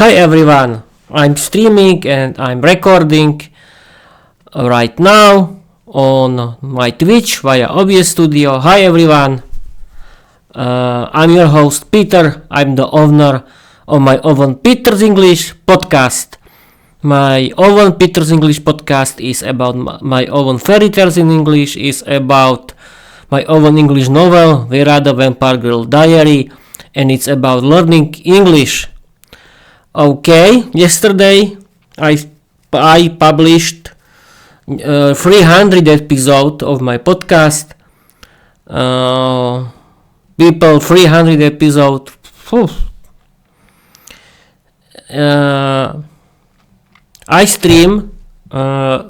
Hi everyone, I'm streaming and I'm recording right now on my Twitch via OBS Studio. Hi everyone, I'm your host Peter. I'm the owner of my own Peter's English podcast. My own Peter's English podcast is about my own fairy tales in English, is about my own English novel, Viera the Vampire Goddess, and it's about learning English. Okay, yesterday I published 300 episode of my podcast. 300 episode. I stream I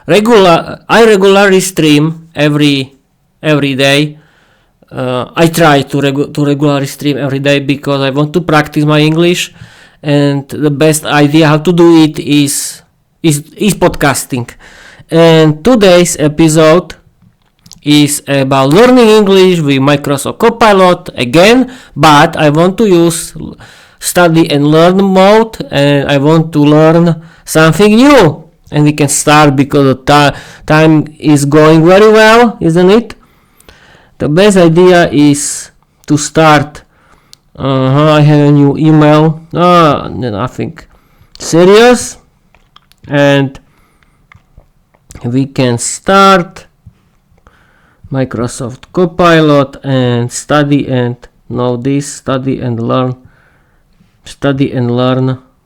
regularly stream every day. I try to regularly stream every day because I want to practice my English. And the best idea how to do it is podcasting. And today's episode is about learning English with Microsoft Copilot again, but I want to use study and learn mode, and I want to learn something new. And we can start because the time is going very well, isn't it? The best idea is to start. I have a new email. Nothing serious, and we can start Microsoft Copilot and study and know this study and learn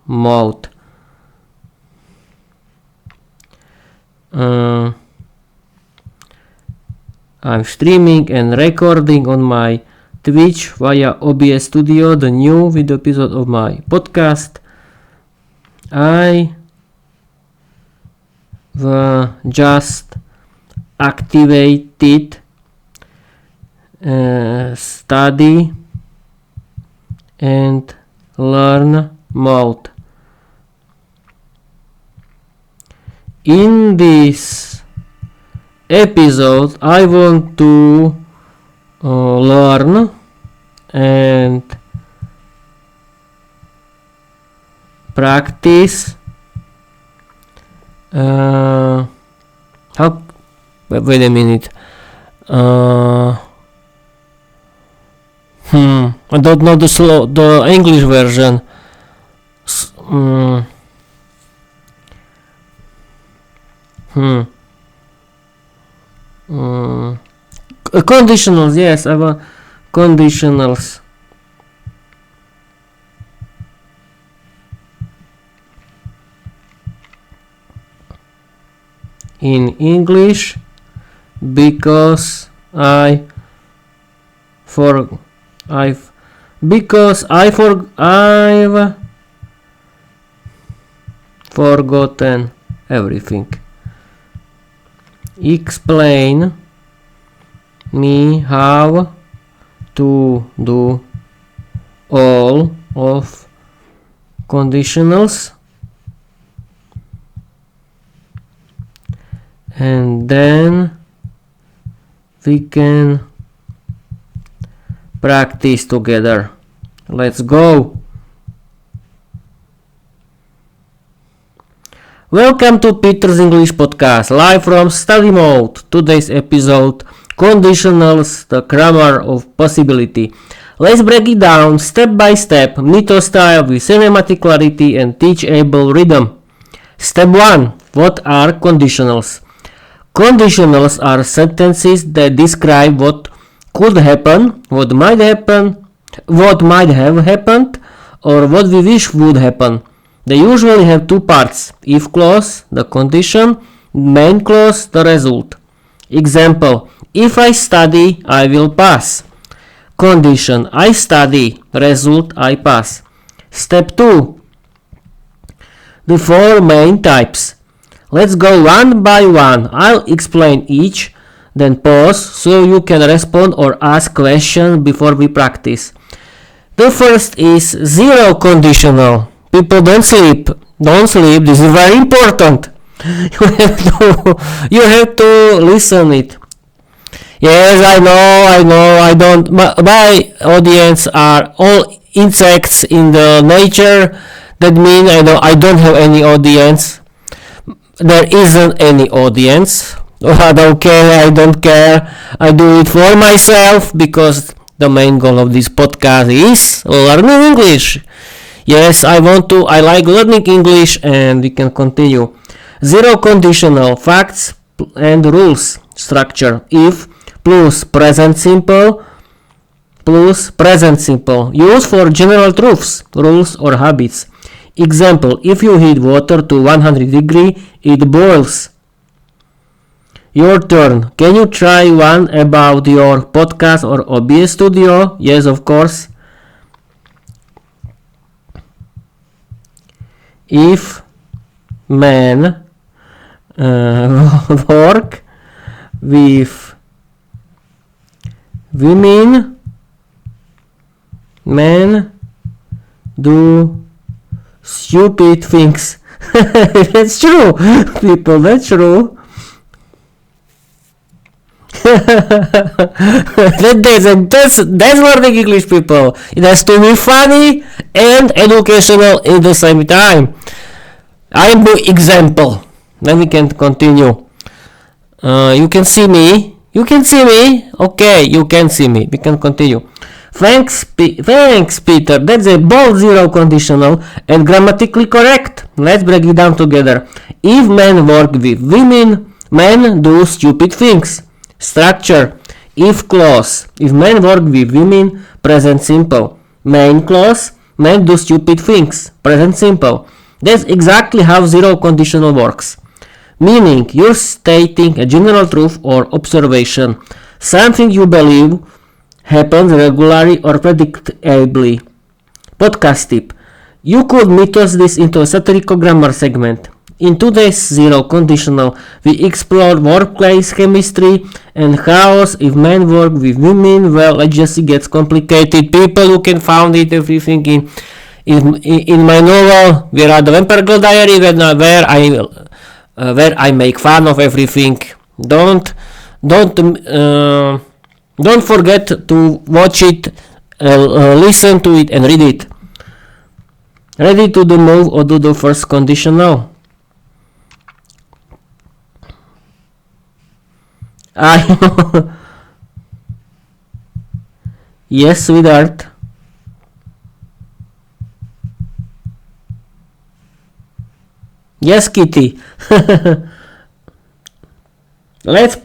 mode. I'm streaming and recording on my Twitch via OBS Studio, the new video episode of my podcast. I just activated study and learn mode. In this episode, I want to learn and practice wait a minute. I don't know the English version. Conditionals, yes, I want conditionals. In English, because I've forgotten everything. Explain me how to do all of conditionals, and then we can practice together. Let's go. Welcome to Peter's English Podcast, live from study mode. Today's episode, Conditionals, the grammar of possibility. Let's break it down step by step, mythos style with cinematic clarity and teachable rhythm. Step 1. What are conditionals? Conditionals are sentences that describe what could happen, what might have happened, or what we wish would happen. They usually have two parts: if clause, the condition; main clause, the result. Example: if I study, I will pass. Condition: I study. Result: I pass. Step 2. The four main types. Let's go one by one. I'll explain each, then pause so you can respond or ask questions before we practice. The first is zero conditional. People don't sleep. This is very important. You have to listen it. Yes, I know, I don't. My audience are all insects in the nature. That means I don't have any audience. There isn't any audience. I don't care. I don't care. I do it for myself because the main goal of this podcast is learning English. Yes, I like learning English, and we can continue. Zero conditional facts and rules structure. If plus present simple plus present simple. Use for general truths, rules or habits. Example, if you heat water to 100 degree, it boils. Your turn. Can you try one about your podcast or OBS studio? Yes, of course. If men work with women, men do stupid things. That's true, people, that's true. That's learning English, people. It has to be funny and educational at the same time. I'm the example. Then we can continue. You can see me. Okay, you can see me. We can continue. Thanks, Peter. That's a bold zero conditional and grammatically correct. Let's break it down together. If men work with women, men do stupid things. Structure. If clause. If men work with women, present simple. Main clause. Men do stupid things. Present simple. That's exactly how zero conditional works. Meaning, you're stating a general truth or observation. Something you believe happens regularly or predictably. Podcast tip. You could mythos this into a satirical grammar segment. In today's zero conditional, we explore workplace chemistry and chaos if men work with women. Well, it just gets complicated. People, you can find it everything in my novel Viera the Vampire Goddess, where I make fun of everything. Don't forget to watch it, listen to it, and read it. Ready to do move or do the first conditional? Yes, sweetheart. Yes, Kitty. Let's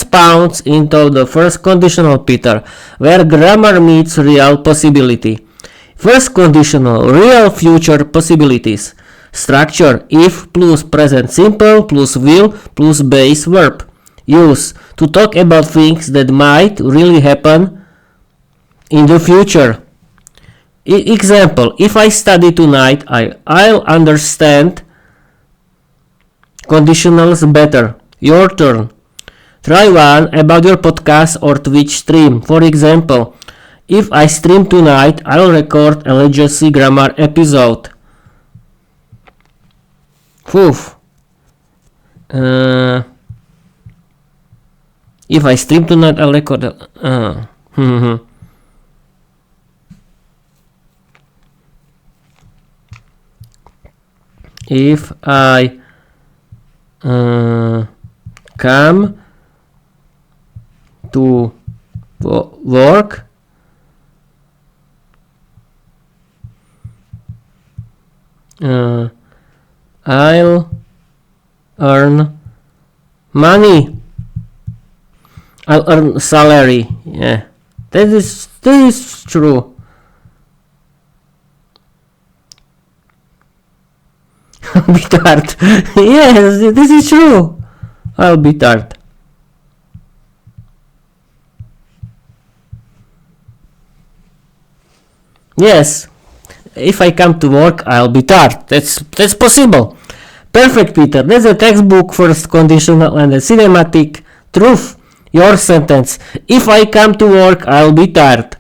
pounce into the first conditional, Peter, where grammar meets real possibility. First conditional, real future possibilities. Structure, if plus present simple plus will plus base verb. Use to talk about things that might really happen in the future. Example, if I study tonight, I'll understand conditionals better. Your turn. Try one about your podcast or Twitch stream. For example, if I stream tonight, I'll record a legacy grammar episode. Oof. If I stream tonight, I'll record if I come to work, I'll earn money. I'll earn salary. Yeah, that is true. I'll be tired. Yes, this is true. I'll be tired. Yes, if I come to work, I'll be tired. That's possible. Perfect, Peter. That's a textbook first conditional and a cinematic truth. Your sentence. If I come to work, I'll be tired.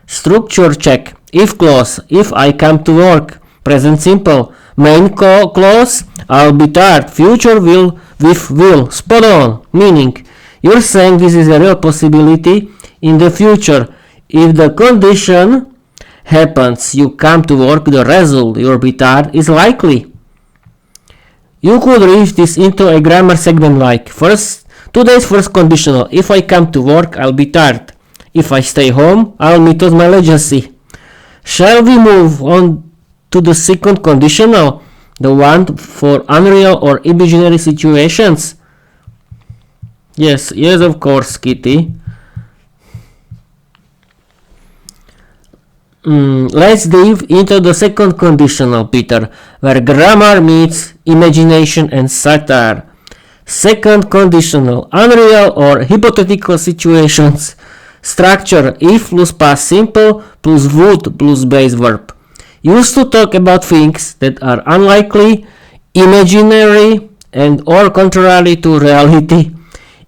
Structure check. If clause. If I come to work. Present simple. Main clause. I'll be tired. Future will with will. Spot on. Meaning, you're saying this is a real possibility in the future. If the condition happens, you come to work, the result, you'll be tired, is likely. You could read this into a grammar segment like today's first conditional. If I come to work, I'll be tired. If I stay home, I'll meet with my legacy. Shall we move on to the second conditional? The one for unreal or imaginary situations? Yes, of course, Kitty. Let's dive into the second conditional, Peter, where grammar meets imagination and satire. Second conditional, unreal or hypothetical situations. Structure: if plus past simple plus would plus base verb. Used to talk about things that are unlikely, imaginary, and or contrary to reality.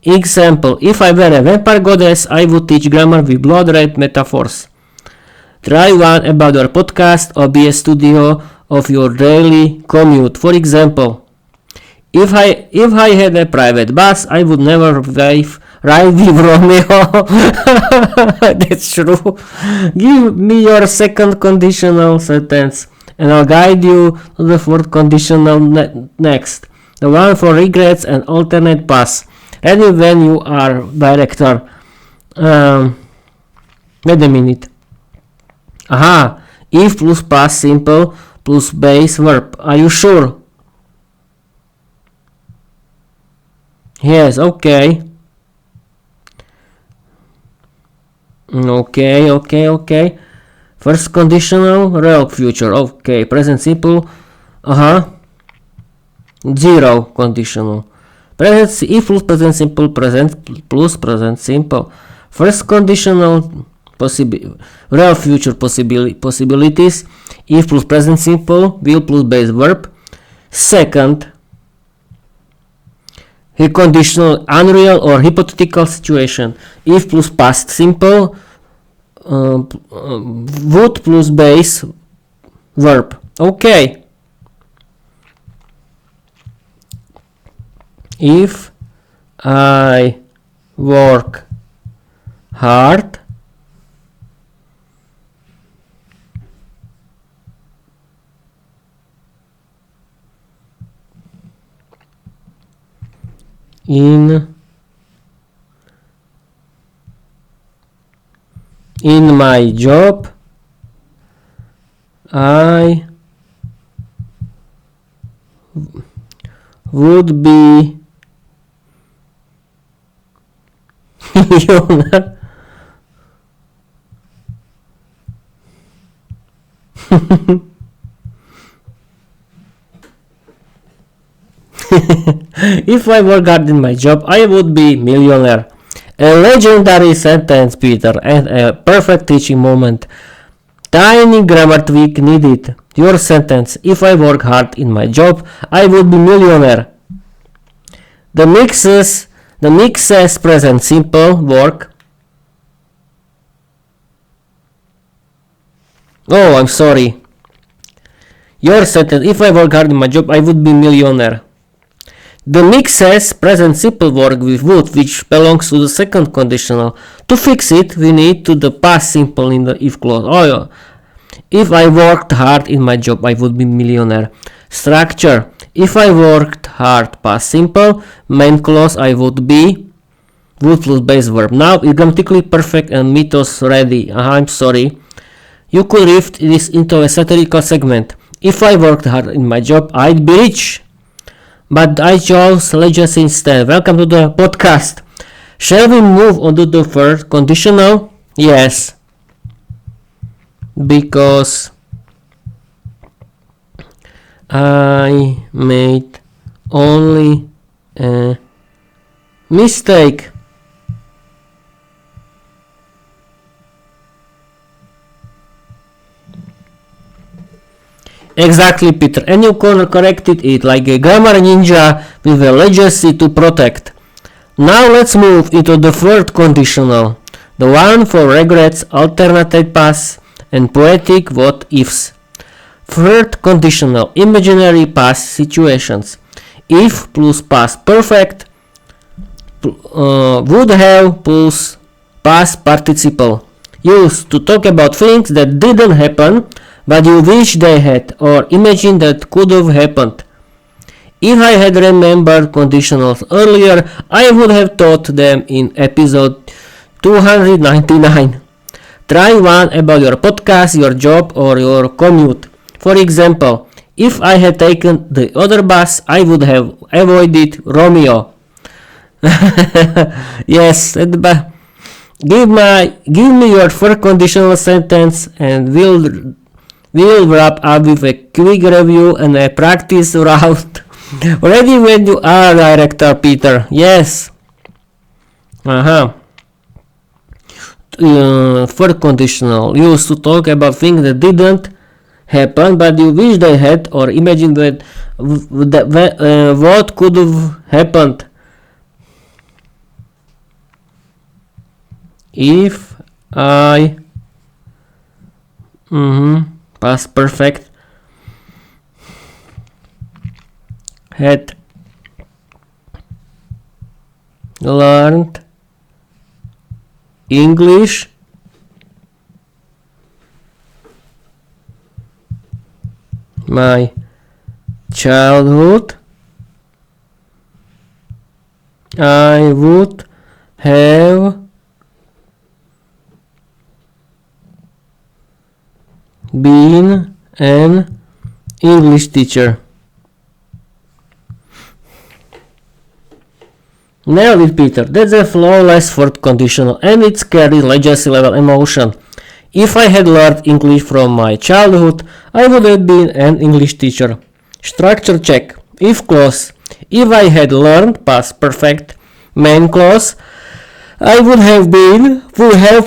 Example: if I were a vampire goddess, I would teach grammar with blood red metaphors. Try one about your podcast or be a studio of your daily commute. For example, if I had a private bus, I would never ride with Romeo. That's true. Give me your second conditional sentence and I'll guide you to the fourth conditional next. The one for regrets and alternate paths. Ready when you are director. Wait a minute. Aha, if plus past simple plus base verb. Are you sure? Yes, okay. Okay. First conditional, real future. Okay, present simple. Zero conditional. Present if plus present simple, present plus present simple. First conditional, real future possibilities. If plus present simple, will plus base verb. Second, a conditional, unreal or hypothetical situation. If plus past simple, would plus base verb. Okay. If I work hard, in my job, I would be millionaire. If I work hard in my job, I would be millionaire. A legendary sentence, Peter, and a perfect teaching moment. Tiny grammar tweak needed. Your sentence: if I work hard in my job, I would be millionaire. The mixes present simple work. Oh, I'm sorry. Your sentence: if I work hard in my job, I would be millionaire. The mixes present simple work with would, which belongs to the second conditional. To fix it, we need to the past simple in the if clause. Oh, yeah. If I worked hard in my job, I would be millionaire. Structure: if I worked hard, past simple, main clause, I would be, would plus base verb. Now it's grammatically perfect and mythos ready. I'm sorry. You could read this into a satirical segment. If I worked hard in my job, I'd be rich. But I chose legacy instead. Welcome to the podcast. Shall we move on to the first conditional? Yes. Because I made only a mistake. Exactly, Peter, and you corrected it like a grammar ninja with a legacy to protect. Now let's move into the third conditional, the one for regrets, alternate past, and poetic what ifs. Third conditional, imaginary past situations. If plus past perfect, would have plus past participle. used to talk about things that didn't happen, but you wish they had, or imagine that could have happened. If I had remembered conditionals earlier, I would have taught them in episode 299. Try one about your podcast, your job, or your commute. For example, if I had taken the other bus, I would have avoided Romeo. Yes, give me your first conditional sentence, and we'll wrap up with a quick review and a practice round. Ready when you are, Director Peter. Yes. First conditional used to talk about things that didn't happen, but you wish they had, or imagine what could have happened. If I past perfect had learned English my childhood, I would have been an English teacher. Nailed it, Peter. That's a flawless fourth conditional, and it carries legacy level emotion. If I had learned English from my childhood, I would have been an English teacher. Structure check. If clause. If I had learned past perfect main clause, I would have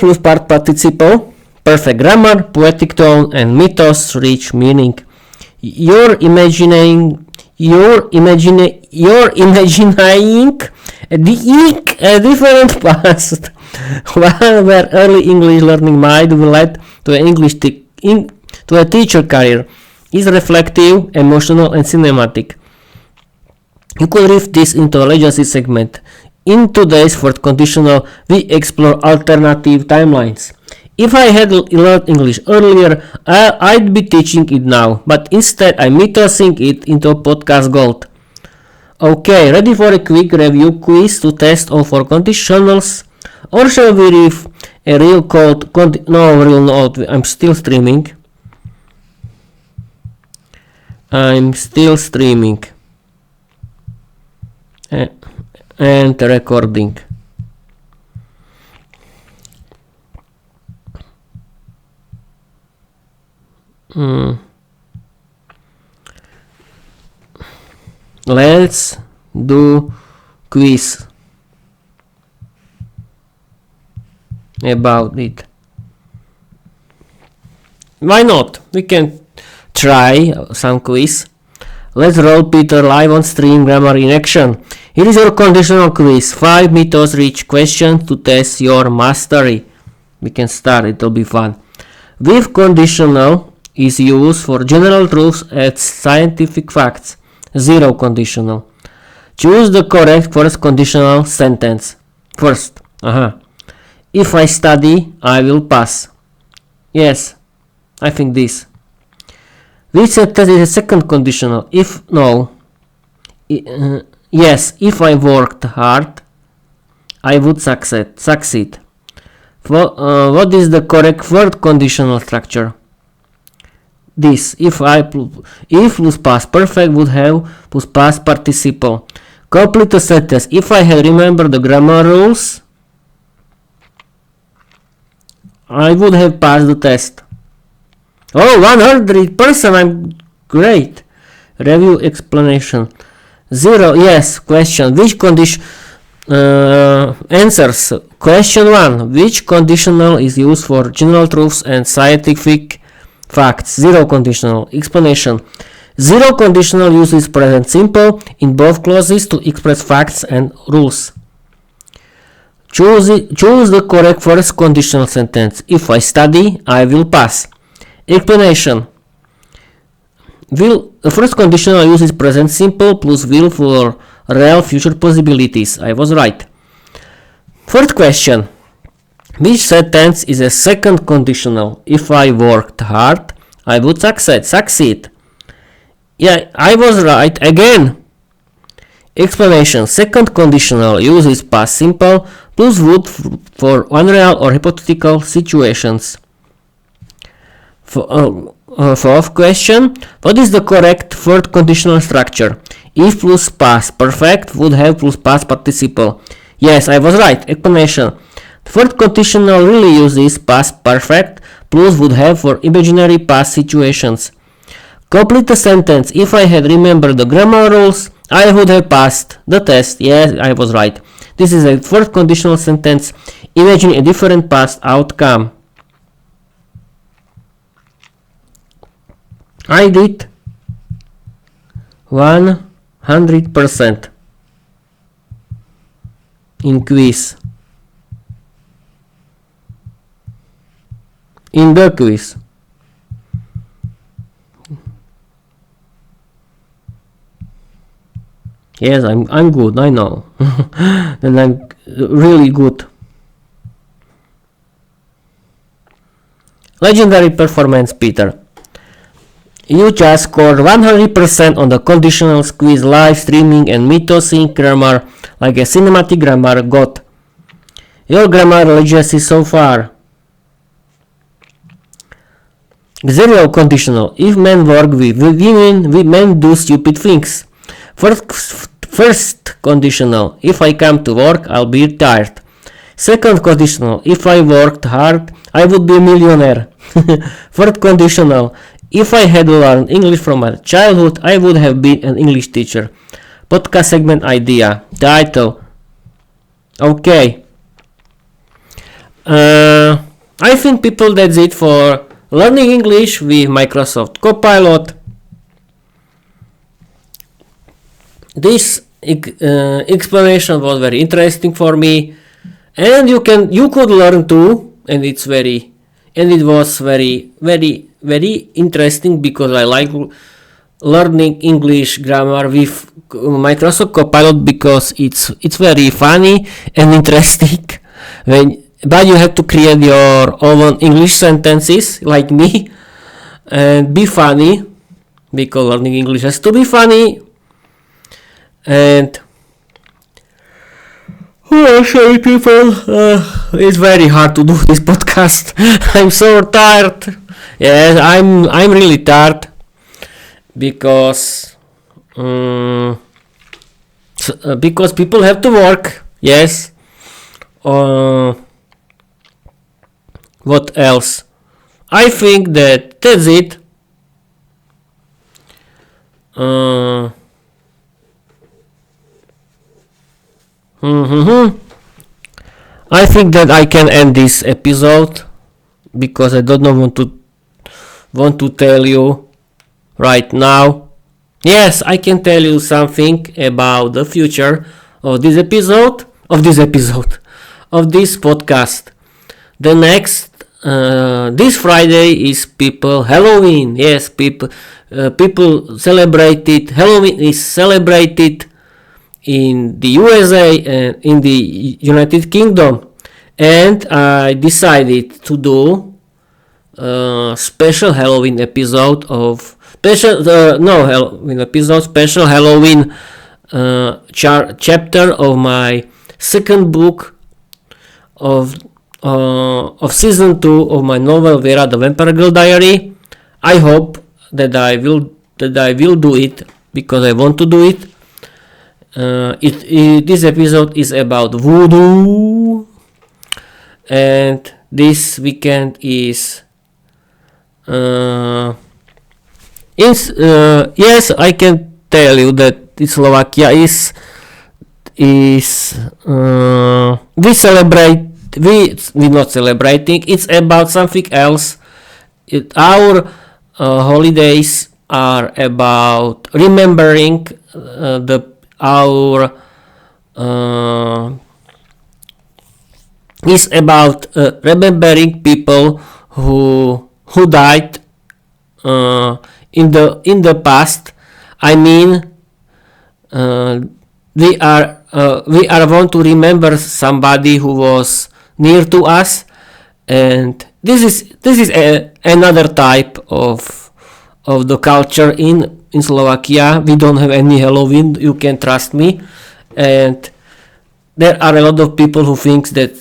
plus part participle, perfect grammar, poetic tone, and mythos-rich meaning. You're imagining a different past, one where early English learning might have led to a teacher career, is reflective, emotional, and cinematic. You could read this into a legacy segment. In today's fourth conditional, we explore alternative timelines. If I had learned English earlier, I'd be teaching it now, but instead I'm mythosing it into podcast gold. Okay, ready for a quick review quiz to test all four conditionals? Or shall we read a real code? I'm still streaming. And recording. Let's do quiz about it. Why not? We can try some quiz. Let's roll Peter live on stream, grammar in action. Here is your conditional quiz. 5 mythos-rich questions to test your mastery. We can start, it'll be fun. With conditional is used for general truths and scientific facts. 0 conditional. Choose the correct first conditional sentence. First, if I study, I will pass. Yes, I think this. Which sentence is a second conditional? If no. Yes, if I worked hard, I would succeed. What is the correct third conditional structure? This. If plus past perfect would have plus past participle. Complete the sentence. If I had remembered the grammar rules, I would have passed the test. Oh, 100%, I'm great. Review explanation. 0, yes. Question. Which condition answers. Question 1. Which conditional is used for general truths and scientific facts? 0 conditional. Explanation. 0 conditional uses present simple in both clauses to express facts and rules. Choose the correct first conditional sentence. If I study, I will pass. Explanation. The first conditional uses present simple plus will for real future possibilities. I was right. Third question. Which sentence is a second conditional? If I worked hard, I would succeed. Yeah, I was right again. Explanation. Second conditional uses past simple plus would for unreal or hypothetical situations. Fourth question. What is the correct third conditional structure? If plus past perfect would have plus past participle. Yes, I was right. Explanation. Third conditional really uses past perfect plus would have for imaginary past situations. Complete the sentence. If I had remembered the grammar rules, I would have passed the test. Yes, I was right. This is a third conditional sentence. Imagine a different past outcome. I did 100% in quiz. In the quiz. Yes, I'm good, I know. And I'm really good. Legendary performance, Peter. You just scored 100% on the conditionals quiz, live streaming and mythos-rich grammar like a cinematic grammar god. Your grammar legacy so far. Zero conditional. If men work with women, men do stupid things. First conditional. If I come to work, I'll be tired. Second conditional. If I worked hard, I would be a millionaire. Third conditional. If I had learned English from my childhood, I would have been an English teacher. Podcast segment idea. Title. Okay. I think people, that's it for learning English with Microsoft Copilot. This explanation was very interesting for me, and you could learn too, and it was very interesting because I like learning English grammar with Microsoft Copilot because it's very funny and interesting. But you have to create your own English sentences like me and be funny, because learning English has to be funny. And sorry people, it's very hard to do this podcast. I'm so tired. Yes, I'm really tired because people have to work. Yes. What else? I think that's it. I think that I can end this episode because I don't want to tell you right now. Yes, I can tell you something about the future of this podcast. The next this Friday is people Halloween. Yes, people celebrated Halloween is celebrated in the USA and in the United Kingdom, and I decided to do a special Halloween episode of special Halloween chapter of my second book of season 2 of my novel Viera the Vampire Goddess Diary. I hope that I will do it because I want to do it. This episode is about voodoo, and this weekend is yes, I can tell you that Slovakia is we're not celebrating. It's about something else. Our holidays are about remembering is about remembering people who died in the past. I mean, we are want to remember somebody who was near to us, and this is another type of the culture in Slovakia. We don't have any Halloween, you can trust me, and there are a lot of people who think that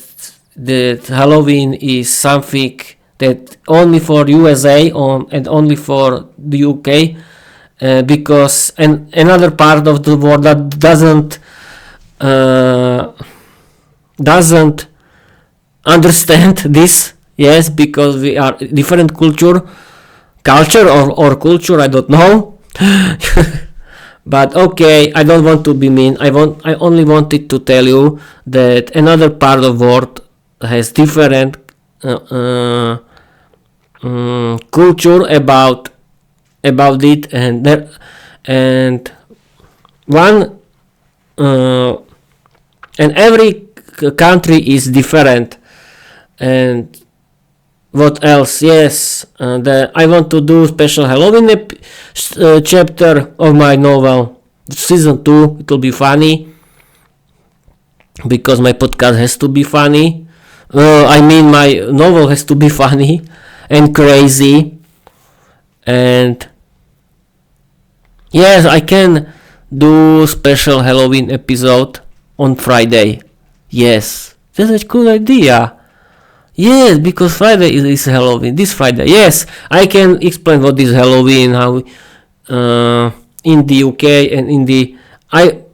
Halloween is something that only for USA and only for the UK, because another part of the world that doesn't understand this. Yes, because we are different culture or culture, I don't know. But okay, I don't want to be mean. I only wanted to tell you that another part of the world has different culture about it, and one and every country is different. And what else? Yes, I want to do special Halloween chapter of my novel, season 2. It will be funny because my podcast has to be funny. I mean, my novel has to be funny and crazy. And yes, I can do special Halloween episode on Friday. Yes, that's a cool idea. Yes, because Friday is Halloween. This Friday. Yes, I can explain what is Halloween, how in the UK and in the I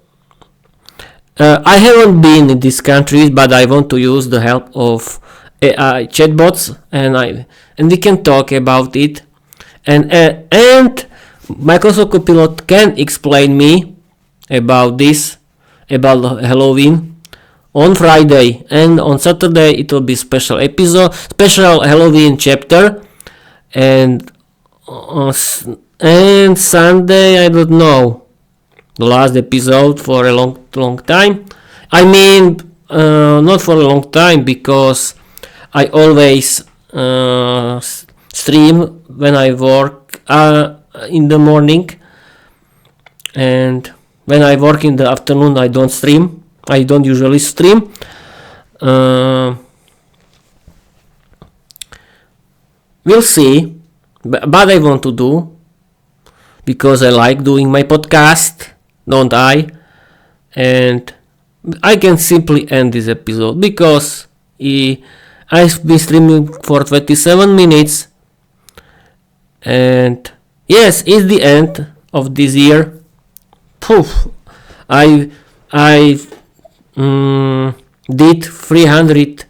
haven't been in these countries, but I want to use the help of AI chatbots, and we can talk about it, and Microsoft Copilot can explain me about this, about Halloween on Friday, and on Saturday it will be special episode, special Halloween chapter, and Sunday I don't know, the last episode for a long time. I mean, not for a long time, because I always stream when I work in the morning, and when I work in the afternoon I don't stream. I don't usually stream. We'll see, but I want to do, because I like doing my podcast, don't I? And I can simply end this episode because I've been streaming for 27 minutes, and yes, it's the end of this year. Poof! I did 300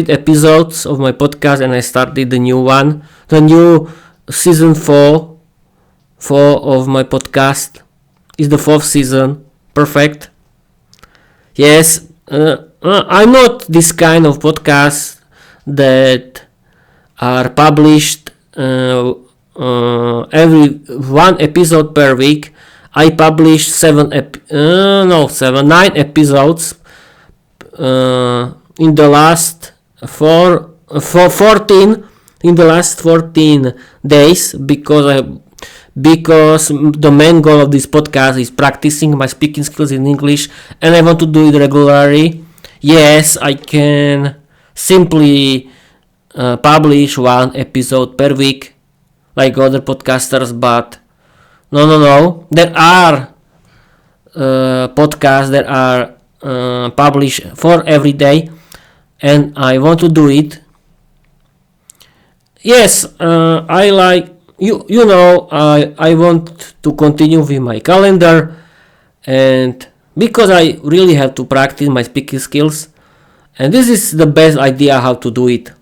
episodes of my podcast, and I started the new season 4 of my podcast. Is the 4th season. Perfect. Yes, I'm not this kind of podcast that are published every one episode per week. I published 9 episodes in the last 14 days, because the main goal of this podcast is practicing my speaking skills in English, and I want to do it regularly. Yes, I can simply publish one episode per week like other podcasters, but no. There are podcasts that are published for every day, and I want to do it. Yes, I like I want to continue with my calendar, and because I really have to practice my speaking skills, and this is the best idea how to do it.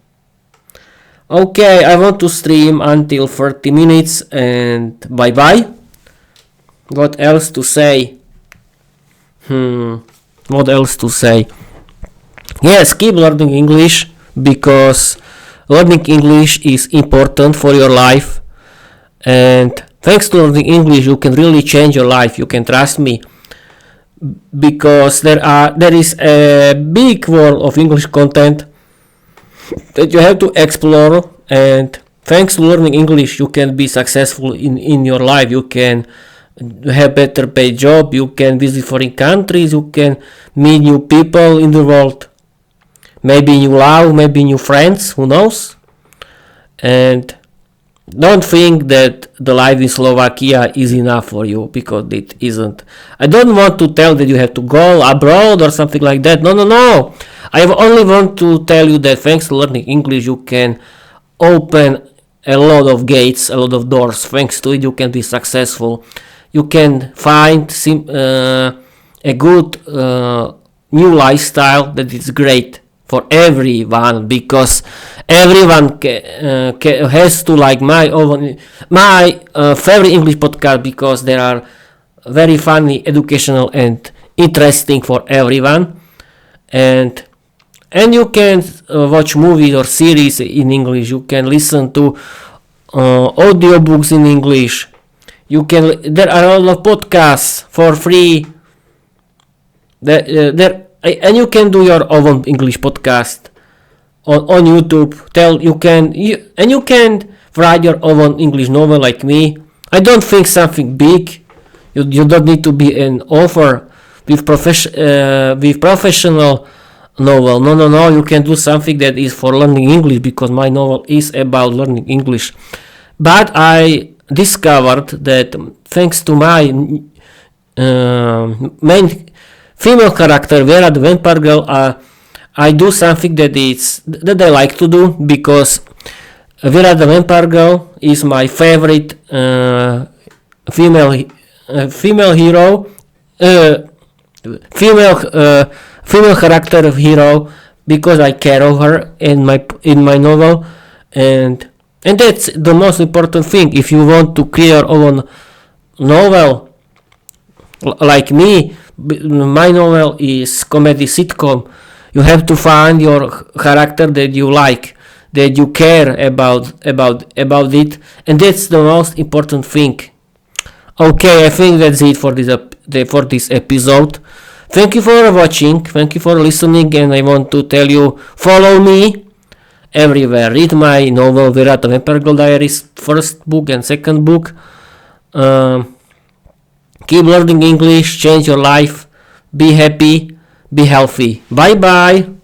Okay, I want to stream until 30 minutes, and bye bye. What else to say? What else to say? Yes, keep learning English, because learning English is important for your life, and thanks to learning English you can really change your life. You can trust me, because there is a big world of English content that you have to explore, and thanks to learning English you can be successful in your life. You can have better paid job, you can visit foreign countries, you can meet new people in the world, maybe new love, maybe new friends, who knows. And don't think that the life in Slovakia is enough for you, because it isn't. I don't want to tell that you have to go abroad or something like that. No. I only want to tell you that thanks to learning English, you can open a lot of gates, a lot of doors. Thanks to it, you can be successful. You can find a good new lifestyle that is great for everyone, because everyone has to like my favorite English podcast, because they are very funny, educational, and interesting for everyone. And you can watch movies or series in English. You can listen to audiobooks in English. There are a lot of podcasts for free. And you can do your own English podcast on YouTube. You can write your own English novel like me. I don't think something big. You don't need to be an author with professional novel. No. You can do something that is for learning English, because my novel is about learning English. But I discovered that thanks to my main female character, Viera the Vampire Girl, I do something that I like to do, because Viera the Vampire Girl is my favorite female hero, female character of hero, because I care of her in my novel, and that's the most important thing. If you want to create your own novel like me, my novel is comedy sitcom. You have to find your character that you like, that you care about it, and that's the most important thing. Okay, I think that's it for this episode. Thank you for watching, thank you for listening, and I want to tell you, follow me everywhere. Read my novel Viera the Vampire Diaries, first book and second book. Keep learning English, change your life, be happy, be healthy. Bye bye.